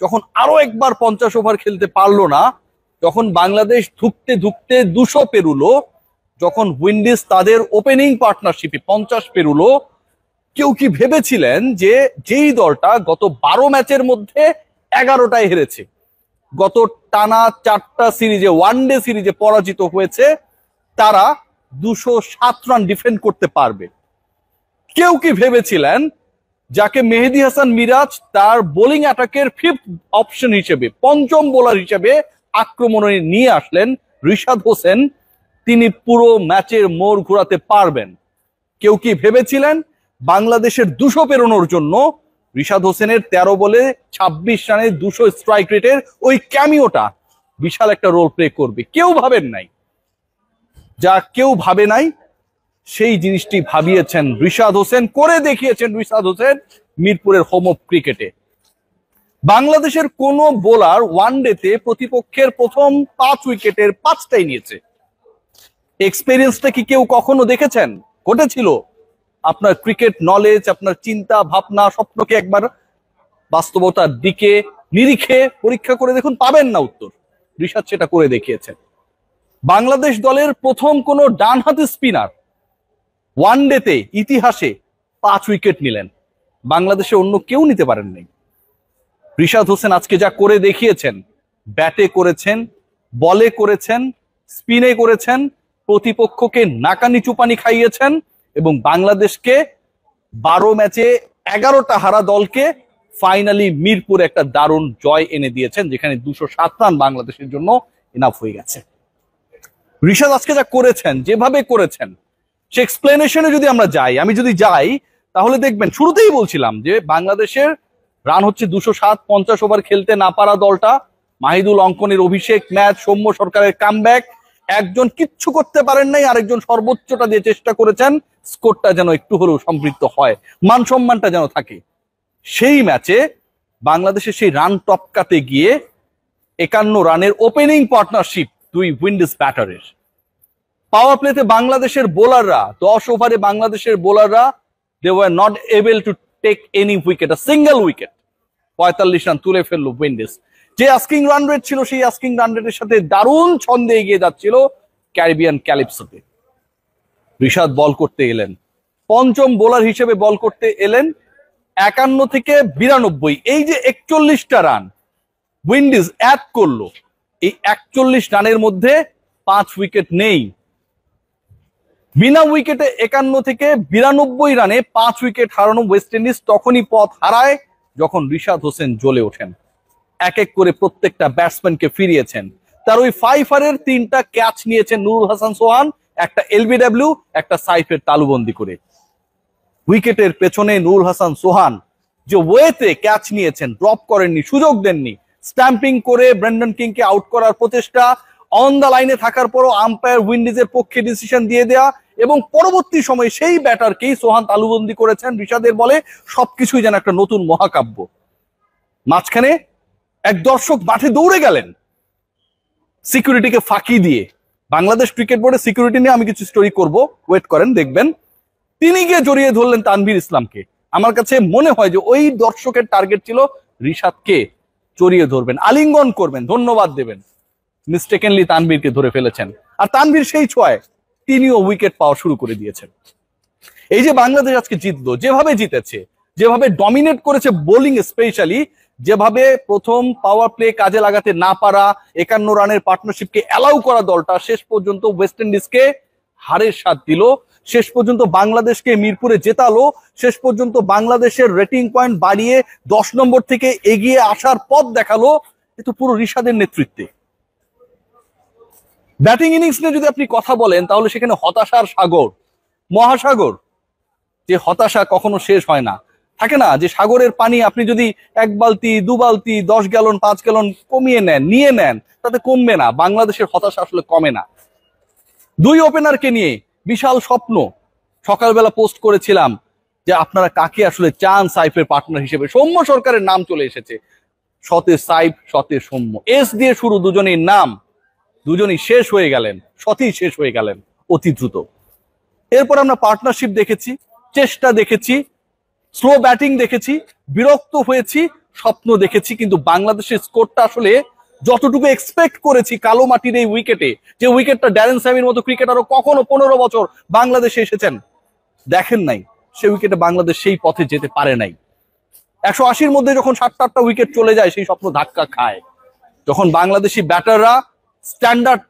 যখন আরো একবার 50 ওভার খেলতে পারলো না, যখন বাংলাদেশ ধুকতে ধুকতে 200 পেরুলো, যখন উইন্ডিজ তাদের ওপেনিং পার্টনারশিপে 50 পেরুলো, কেউ কি ভেবেছিলেন যে যেই দলটা গত 12 ম্যাচের মধ্যে 11টায় হেরেছে, গত টানা 4টা সিরিজে ওয়ানডে সিরিজে পরাজিত হয়েছে, তারা 207 রান ডিফেন্ড করতে পারবে? কেউ কি ভেবেছিলেন যাকে মেহেদী হাসান মিরাজ তার বোলিং অ্যাটাকের 5th অপশন হিসেবে, পঞ্চম বোলার হিসেবে আক্রমণে নিয়ে আসলেন রিশাদ হোসেন, তিনি পুরো ম্যাচের মোড় ঘোরাতে পারবেন? কেউ কি ভেবেছিলেন বাংলাদেশের 200 পেরোনোর জন্য রিশাদ হোসেনের 13 বলে 26 রানে 200 স্ট্রাইক রেটের ওই ক্যামিওটা বিশাল একটা রোল প্লে করবে? কেউ ভাবেন নাই। যা কেউ ভাবে নাই সেই জিনিসটি ভাবিয়েছেন রিশাদ হোসেন, করে দেখিয়েছেন রিশাদ হোসেন মিরপুরের হোম অফ ক্রিকেটে। বাংলাদেশের কোন বোলার ওয়ানডেতে প্রতিপক্ষের প্রথম 5 উইকেটের 5টাই নিয়েছে। এক্সপেরিয়েন্সটা কি কেউ কখনো দেখেছেন? ঘটেছিল? আপনার ক্রিকেট নলেজ, আপনার চিন্তা ভাবনা, স্বপ্নকে একবার বাস্তবতার দিকে নিরিখে পরীক্ষা করে দেখুন, পাবেন না উত্তর। রিশাদ সেটা করে দেখিয়েছেন। বাংলাদেশ দলের প্রথম কোন ডানহাতি স্পিনার ওয়ানডেতে ইতিহাসে 5 উইকেট নিলেন, বাংলাদেশে অন্য কেউ নিতে পারেন নাই। রিশাদ হোসেন আজকে যা করে দেখিয়েছেন, ব্যাটে করেছেন, বলে করেছেন, স্পিনে করেছেন, প্রতিপক্ষকে নাকানি চুপানি খাইয়েছেন এবং বাংলাদেশকে 12 ম্যাচে 11টা হারা দলকে ফাইনালি মিরপুরে একটা দারুণ জয় এনে দিয়েছেন, যেখানে 207 রান বাংলাদেশের জন্য ইনাফ হয়ে গেছে। রিশাদ আজকে যা করেছেন, যেভাবে করেছেন, সে এক্সপ্লেনেশনে যদি আমরা যাই, আমি যদি যাই, তাহলে দেখবেন শুরুতেই বলছিলাম যে বাংলাদেশের রান হচ্ছে 207, 50 ওভার খেলতে না পারা দলটা, মাহিদুল অঙ্কনের অভিষেক ম্যাচ, সৌম্য সরকারের কামব্যাক, একজন কিচ্ছু করতে পারেন নাই, আরেকজন সর্বোচ্চটা দিয়ে চেষ্টা করেছেন স্কোরটা যেন একটু হলেও সমৃদ্ধ হয়, মান সম্মানটা যেন থাকে। সেই ম্যাচে বাংলাদেশের সেই রান টপকাতে গিয়ে 51 রানের ওপেনিং পার্টনারশিপ 2 উইন্ডিজ ব্যাটারের। পাওয়ার প্লেতে বাংলাদেশের বোলাররা 10 ওভারে বাংলাদেশের বোলাররা they were not able to take any wicket, a single wicket। 45 run তুলে ফেললো উইন্ডিজ। যে আস্কিং রান রেট ছিল, সেই আস্কিং রান রেটের সাথে দারুণ ছন্দে এগিয়ে যাচ্ছিল ক্যারিবিয়ান ক্যালিপসোতে। রিশাদ বল করতে এলেন, পঞ্চম বোলার হিসেবে বল করতে এলেন, 51 থেকে 92, এই যে 41টা রান উইন্ডিজ অ্যাড করলো, এই 41 রানের মধ্যে 5 উইকেট নেই। বিনা উইকেটে 51 থেকে 92 রানে 5 উইকেট হারানো ওয়েস্ট ইন্ডিজ তখনই পথ হারায় যখন রিশাদ হোসেন জ্বলে ওঠেন। এক এক করে প্রত্যেকটা ব্যাটসম্যানকে ফিরিয়েছেন। তার ওই 5 3টা ক্যাচ নিয়েছেন নুরুল হাসান সোহান, একটা এলবিডব্লিউ, একটা সাইফের তালুবন্দি করে। উইকেটের পেছনে নুরুল হাসান সোহান যে ওয়েতে ক্যাচ নিয়েছেন, ড্রপ করেননি, সুযোগ দেননি, স্ট্যাম্পিং করে ব্রেন্ডন কিংকে আউট করার প্রচেষ্টা, অন দা লাইনে থাকার পরও আম্পায়ার উইন্ডিজের পক্ষে ডিসিশন দিয়ে দেয়া, এবং পরবর্তী সময়ে সেই ব্যাটারকেই সোহান তালুবন্দি করেছেন রিশাদের বলে। সবকিছুই যেন একটা নতুন মহাকাব্য। মাঝখানে এক দর্শক মাঠে দৌড়ে গেলেন সিকিউরিটিকে ফাঁকি দিয়ে। বাংলাদেশ ক্রিকেট বোর্ডের সিকিউরিটি নিয়ে আমি কিছু স্টোরি করব, ওয়েট করেন দেখবেন। তিনি গিয়ে জড়িয়ে ধরলেন তানভীর ইসলামকে। আমার কাছে মনে হয় যে ওই দর্শকের টার্গেট ছিল রিশাদকে জড়িয়ে ধরবেন, আলিঙ্গন করবেন, ধন্যবাদ দেবেন। মিস্টেকেনলি তানভীরকে ধরে ফেলেছেন, আর তানভীর সেই ছোঁয়ায় তিনিও উইকেট পাওয়া শুরু করে দিয়েছেন। এই যে বাংলাদেশ আজকে জিতলো, যেভাবে জিতেছে, যেভাবে ডমিনেট করেছে বোলিং স্পেশালি, যেভাবে প্রথম পাওয়ার প্লে কাজে লাগাতে না পারা, 51 রানের পার্টনারশিপকে অ্যালাউ করা দলটা শেষ পর্যন্ত ওয়েস্ট ইন্ডিজকে হারের স্বাদ দিল, শেষ পর্যন্ত বাংলাদেশকে মিরপুরে জেতালো, শেষ পর্যন্ত বাংলাদেশের রেটিং পয়েন্ট বাড়িয়ে 10 নম্বর থেকে এগিয়ে আসার পথ দেখালো। এ তো পুরো রিশাদের নেতৃত্বে। ব্যাটিং ইনিংস নিয়ে যদি আপনি কথা বলেন, তাহলে সেখানে হতাশার সাগর, মহাসাগর। যে হতাশা কখনো শেষ হয় না, থাকে না যে সাগরের পানি আপনি যদি 1 বালতি 2 বালতি 10 গ্যালন 5 গ্যালন কমিয়ে নেন, নিয়ে নেন, তাতে কমবে না। বাংলাদেশের হতাশা আসলে কমে না। 2 ওপেনারকে নিয়ে বিশাল স্বপ্ন। সকালবেলা পোস্ট করেছিলাম যে আপনারা কাকে আসলে চান সাইফের পার্টনার হিসেবে। সৌম্য সরকারের নাম চলে এসেছে, শতে সাইফ, শতে সৌম্য, এস দিয়ে শুরু দুজনের নাম। দুজনই শেষ হয়ে গেলেন, সতেই শেষ হয়ে গেলেন অতি দ্রুত। এরপর আমরা পার্টনারশিপ দেখেছি, চেষ্টা দেখেছি, স্লো ব্যাটিং দেখেছি, বিরক্ত হয়েছি, স্বপ্ন দেখেছি, কিন্তু বাংলাদেশের স্কোরটা আসলে যতটুকু এক্সপেক্ট করেছি কালো মাটির এই উইকেটে, যে উইকেটটা ড্যারেন স্যামির মতো ক্রিকেটারও কখনো 15 বছর বাংলাদেশে এসেছেন দেখেন নাই, সেই উইকেটে বাংলাদেশ সেই পথে যেতে পারে নাই। 180-র মধ্যে যখন 7-8টা উইকেট চলে যায় সেই স্বপ্ন ধাক্কা খায়। যখন বাংলাদেশি ব্যাটাররা স্ট্যান্ডার্ড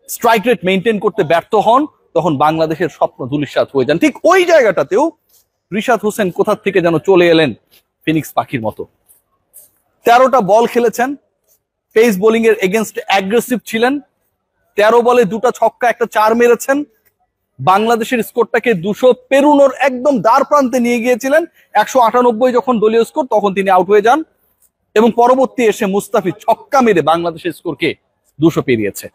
স্ট্রাইক রেট মেনটেন করতে ব্যর্থ হন, তখন বাংলাদেশের স্বপ্ন ধূলিসাৎ হয়ে যান। ঠিক ওই জায়গাটাতেও রিশাদ হোসেন কোথা থেকে যেন চলে এলেন ফিনিক্স পাখির মতো। 13টা বল খেলেছেন, পেস বোলিং এর এগেনস্টে অ্যাগ্রেসিভ ছিলেন, 13 বলে 2টা ছক্কা 1টা 4 মেরেছেন, বাংলাদেশের স্কোরটাকে 200 পেরুনোর একদম দ্বার প্রান্তে নিয়ে গিয়েছিলেন। 198 যখন দলীয় স্কোর তখন তিনি আউট হয়ে যান, এবং পরবর্তী এসে মুস্তাফিজ ছক্কা মেরে বাংলাদেশের স্কোরকে 200 পেরিয়েছে।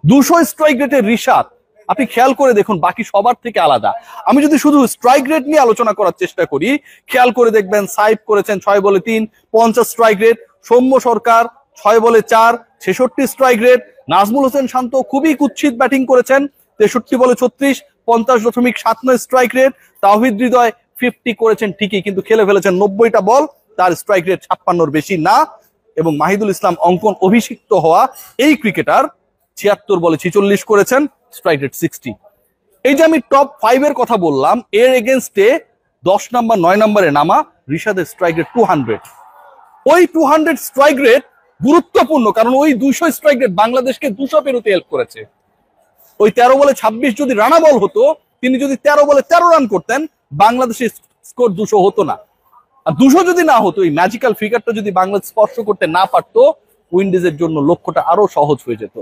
200 স্ট্রাইক রেটের রিশাদ আপনি খেয়াল করে দেখুন বাকি সবার থেকে আলাদা। আমি যদি শুধু স্ট্রাইক রেট নিয়ে আলোচনা করার চেষ্টা করি, খেয়াল করে দেখবেন সাইফ করেছেন 6 বলে 3 50 স্ট্রাইক রেট, সৌম্য সরকার 6 বলে 4 66 স্ট্রাইক রেট, নাজমুল হোসেন শান্ত খুবই কুৎসিত ব্যাটিং করেছেন 63 বলে 36 50.79 স্ট্রাইক রেট, তাওহিদ হৃদয় 50 করেছেন ঠিকই, কিন্তু খেলে ফেলেছেন 90টা বল, তার স্ট্রাইক রেট 56-র বেশি না। এবং মাহিদুল ইসলাম অঙ্কন অভিষিক্ত হওয়া এই ক্রিকেটার 76 বলে 46 করেছেন, স্ট্রাইক রেট 60। এই যে আমি টপ 5 এর কথা বললাম, এর এগেনস্টে 10 নাম্বার 9 নম্বরে নামা রিশাদের স্ট্রাইক রেট 200। ওই 200 স্ট্রাইক রেট গুরুত্বপূর্ণ, কারণ ওই 200 স্ট্রাইক রেট বাংলাদেশকে 200 পেরোতে হেল্প করেছে। ওই 13 বলে 26 যদি রানা বল হতো, তিনি যদি 13 বলে 13 রান করতেন, বাংলাদেশের স্কোর 200 হতো না। আর 200 যদি না হতো, এই ম্যাজিক্যাল ফিগারটা যদি বাংলাদেশ স্পর্শ করতে না পারতো, উইন্ডিজের জন্য লক্ষ্যটা আরো সহজ হয়ে যেত।